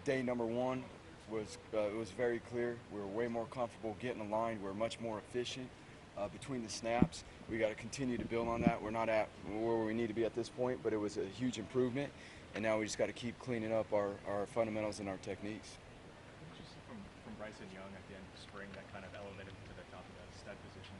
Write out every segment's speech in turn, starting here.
day number one was it was very clear. We were way more comfortable getting aligned. We're much more efficient between the snaps. We got to continue to build on that. We're not at where we need to be at this point, but it was a huge improvement. And now we just got to keep cleaning up our fundamentals and our techniques. Just from Bryson Young at the end of spring, that kind of elevated him to the top of that stud position.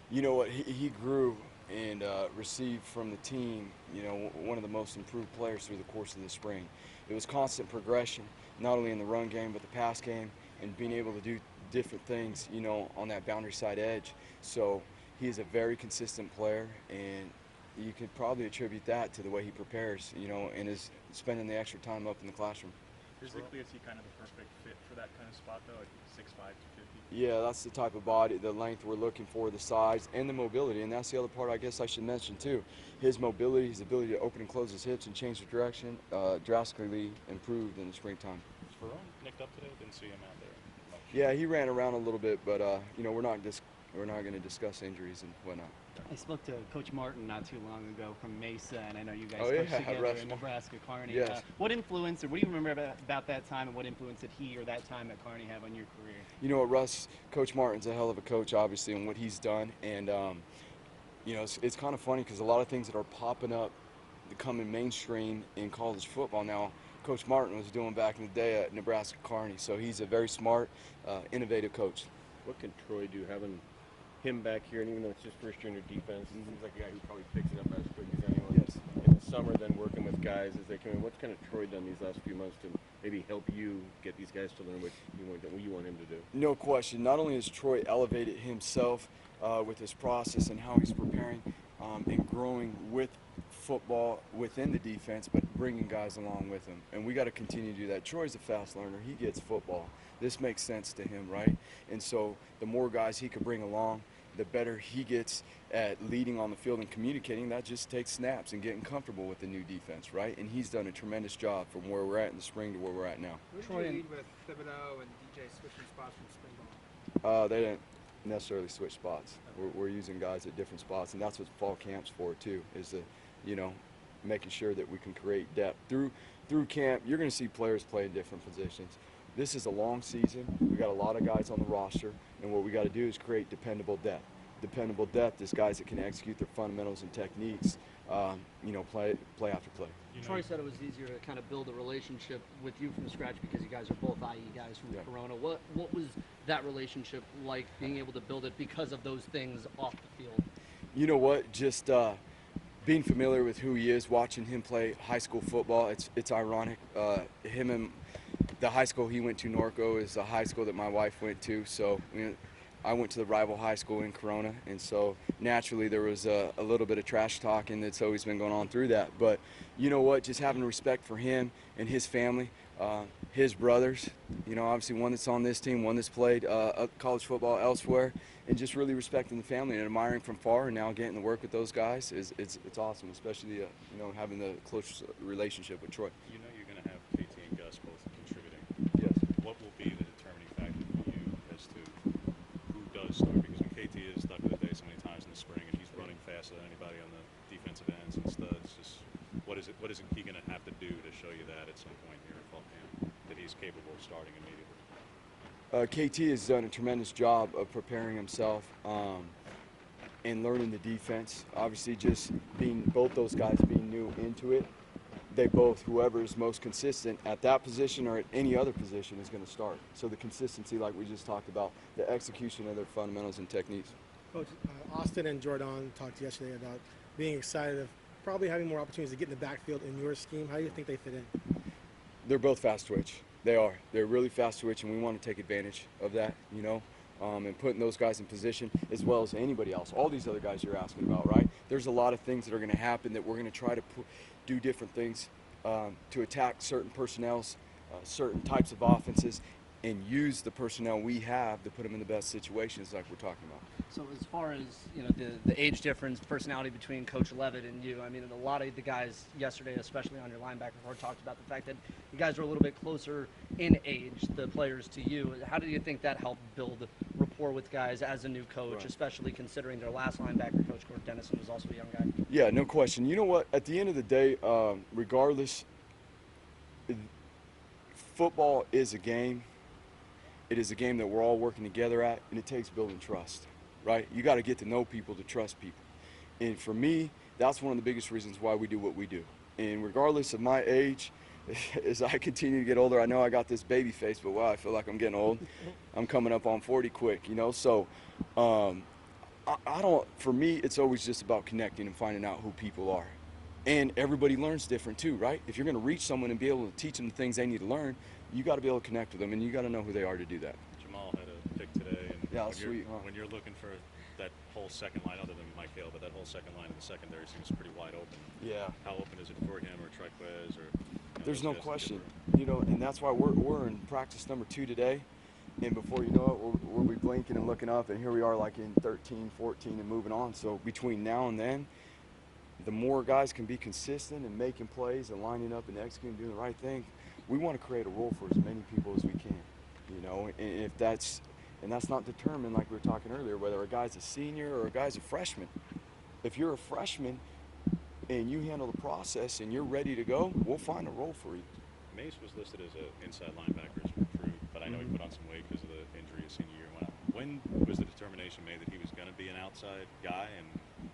You know what? He grew and received from the team, you know, one of the most improved players through the course of the spring. It was constant progression, not only in the run game, but the pass game, and being able to do different things, you know, on that boundary side edge. So he is a very consistent player, and you could probably attribute that to the way he prepares, you know, and is spending the extra time up in the classroom. Physically, is he kind of the perfect fit for that kind of spot, though, at 6'5", 250? Yeah, that's the type of body, the length we're looking for, the size, and the mobility. And that's the other part I guess I should mention, too. His mobility, his ability to open and close his hips and change the direction, drastically improved in the springtime. Was Ferrone nicked up today? Didn't see him out there much. Yeah, he ran around a little bit, but, you know, we're not going to discuss injuries and whatnot. I spoke to Coach Martin not too long ago from Mesa, and I know you guys Oh, coached yeah, together Russ. in Nebraska Kearney. Yes. What influence, or what do you remember about that time, and what influence did he or that time at Kearney have on your career? You know what, Russ, Coach Martin's a hell of a coach, obviously, and what he's done. And, you know, it's kind of funny because a lot of things that are popping up, becoming mainstream in college football now, Coach Martin was doing back in the day at Nebraska Kearney. So he's a very smart, innovative coach. What can Troy do having him back here, and even though it's just first year in your defense, he seems like a guy who probably picks it up as quick as anyone. Yes. In the summer, then working with guys as they come in, what's kind of Troy done these last few months to maybe help you get these guys to learn what you want him to do? No question. Not only has Troy elevated himself with his process and how he's preparing and growing with football within the defense, but bringing guys along with him. And we got to continue to do that. Troy's a fast learner. He gets football. This makes sense to him, right? And so the more guys he could bring along, the better he gets at leading on the field and communicating. That just takes snaps and getting comfortable with the new defense, right? And he's done a tremendous job from where we're at in the spring to where we're at now. What did you lead with Thibodeaux and DJ switching spots from spring ball? They didn't necessarily switch spots. We're using guys at different spots, and that's what fall camp's for too, is to, you know, making sure that we can create depth. Through camp, you're going to see players play in different positions. This is a long season. We got a lot of guys on the roster, and what we got to do is create dependable depth. Dependable depth is guys that can execute their fundamentals and techniques, you know, play after play. Troy said it was easier to kind of build a relationship with you from scratch because you guys are both IE guys from Corona. What was that relationship like, being able to build it because of those things off the field? You know what? Just being familiar with who he is, watching him play high school football, it's ironic. Him and the high school he went to, Norco, is the high school that my wife went to. So I went to the rival high school in Corona, and so naturally there was a little bit of trash talking that's always been going on through that. But you know what? Just having respect for him and his family, his brothers, you know, obviously one that's on this team, one that's played college football elsewhere, and just really respecting the family and admiring from far, and now getting to work with those guys it's awesome, especially you know, having the close relationship with Troy. You know you're going to have KT and Gus both contributing. Yes. What will be the determining factor for you as to who does start? Because when KT is stuck with the day so many times in the spring, and he's running faster than anybody on the defensive ends and studs, just what is he going to have to do to show you that at some point here in fall camp, that he's capable of starting immediately? KT has done a tremendous job of preparing himself and learning the defense. Obviously, just both those guys being new into it, they both, whoever is most consistent at that position or at any other position, is going to start. So the consistency, like we just talked about, the execution of their fundamentals and techniques. Coach, Austin and Jordan talked yesterday about being excited of probably having more opportunities to get in the backfield in your scheme. How do you think they fit in? They're both fast twitch. They are. They're really fast twitch, and we want to take advantage of that, you know, and putting those guys in position as well as anybody else. All these other guys you're asking about, right? There's a lot of things that are going to happen that we're going to try to do different things to attack certain personnels, certain types of offenses, and use the personnel we have to put them in the best situations like we're talking about. So as far as, you know, the age difference, personality between Coach Levitt and you, I mean, a lot of the guys yesterday, especially on your linebacker part, talked about the fact that you guys are a little bit closer in age, the players, to you. How do you think that helped build rapport with guys as a new coach, Right. especially considering their last linebacker coach, Gordon Dennison, was also a young guy? Yeah, no question. You know what? At the end of the day, regardless, football is a game. It is a game that we're all working together at, and it takes building trust, right? You got to get to know people to trust people. And for me, that's one of the biggest reasons why we do what we do. And regardless of my age, as I continue to get older, I know I got this baby face, but wow, I feel like I'm getting old. I'm coming up on 40 quick, you know? So I don't, for me, it's always just about connecting and finding out who people are. And everybody learns different too, right? If you're going to reach someone and be able to teach them the things they need to learn, you got to be able to connect with them, and you got to know who they are to do that. Jamal had a pick today, and Yeah, when, sweet, huh? when you're looking for that whole second line, other than Mike Hale, but that whole second line in the secondary seems pretty wide open. Yeah. How open is it for him or Trequez or? There's those no guys to get question, through? you know, and that's why we're in practice number 2 today, and before you know it, we'll be blinking and looking up, and here we are like in 13, 14, and moving on. So between now and then, the more guys can be consistent and making plays and lining up and executing, doing the right thing, we want to create a role for as many people as we can, you know, and if that's not determined, like we were talking earlier, whether a guy's a senior or a guy's a freshman. If you're a freshman and you handle the process and you're ready to go, we'll find a role for you. Mace was listed as an inside linebacker as a recruit, but I know he put on some weight because of the injury his senior year. When was the determination made that he was going to be an outside guy, and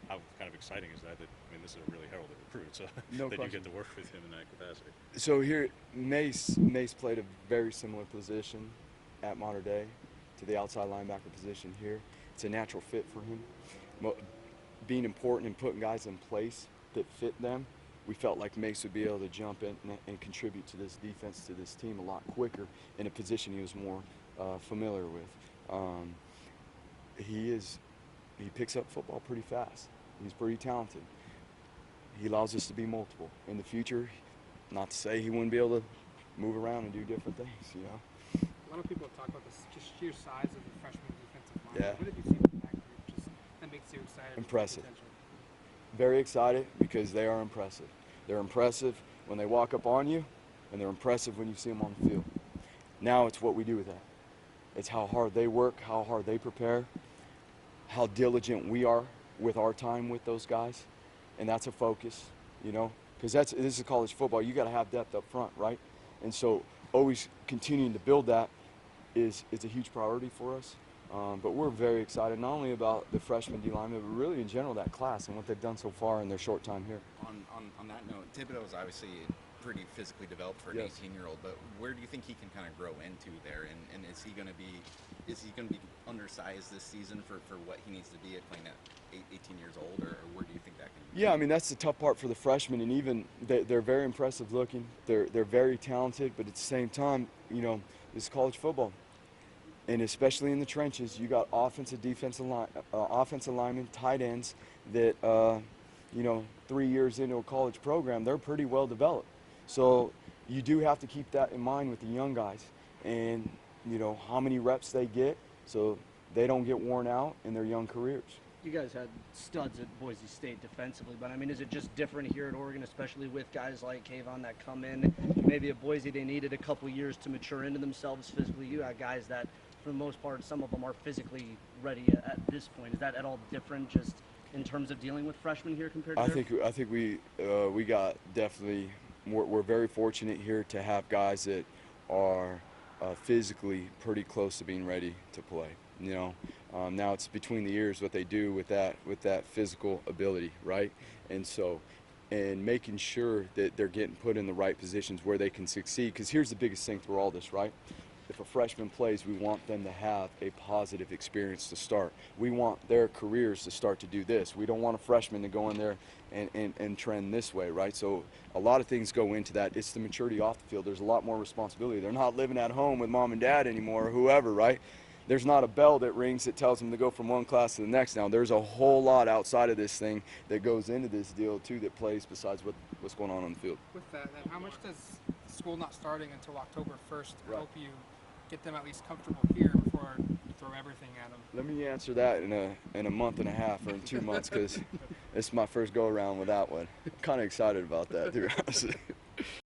how kind of exciting is that? I mean, this is a really heralded recruit, so No that question. you get to work with him in that capacity. So here, Mace played a very similar position at Mater Dei to the outside linebacker position here. It's a natural fit for him. Being important and putting guys in place that fit them, we felt like Mace would be able to jump in and contribute to this defense, to this team a lot quicker in a position he was more familiar with. He picks up football pretty fast. He's pretty talented. He allows us to be multiple. In the future, not to say he wouldn't be able to move around and do different things, you know. A lot of people have talked about this just sheer size of the freshman defensive line. Yeah. What have you seen from that group that makes you excited? Impressive. Potential? Very excited because they are impressive. They're impressive when they walk up on you, and they're impressive when you see them on the field. Now it's what we do with that. It's how hard they work, how hard they prepare, how diligent we are with our time with those guys, and that's a focus, you know, because this is college football. You got to have depth up front, right? And so always continuing to build that is a huge priority for us. But we're very excited not only about the freshman D linemen, but really in general that class and what they've done so far in their short time here. On that note, Thibodeaux is obviously pretty physically developed for an Yes. 18-year-old, but where do you think he can kind of grow into there? And is he going to be undersized this season for what he needs to be at playing at 18 years old, or where do you think that can be? Yeah, I mean that's the tough part for the freshmen, and even they're very impressive looking. They're very talented, but at the same time, you know, it's college football, and especially in the trenches, you got offensive, defensive line, offensive linemen, tight ends that you know, 3 years into a college program, they're pretty well developed. So you do have to keep that in mind with the young guys, and you know how many reps they get, so they don't get worn out in their young careers. You guys had studs at Boise State defensively, but I mean, is it just different here at Oregon, especially with guys like Kayvon that come in? Maybe at Boise they needed a couple years to mature into themselves physically. You got guys that, for the most part, some of them are physically ready at this point. Is that at all different, just in terms of dealing with freshmen here compared to? I think we got definitely. We're very fortunate here to have guys that are physically pretty close to being ready to play. You know, now it's between the ears what they do with that physical ability, right? And so, and making sure that they're getting put in the right positions where they can succeed. Because here's the biggest thing through all this, right? If a freshman plays, we want them to have a positive experience to start. We want their careers to start to do this. We don't want a freshman to go in there and trend this way, right? So a lot of things go into that. It's the maturity off the field. There's a lot more responsibility. They're not living at home with mom and dad anymore, or whoever, right? There's not a bell that rings that tells them to go from one class to the next now. There's a whole lot outside of this thing that goes into this deal too that plays besides what's going on the field. With that, then how much does school not starting until October 1st Right. help you get them at least comfortable here before you throw everything at them? Let me answer that in a month and a half or in 2 months, because it's my first go around with that one. I'm kind of excited about that, to be honest.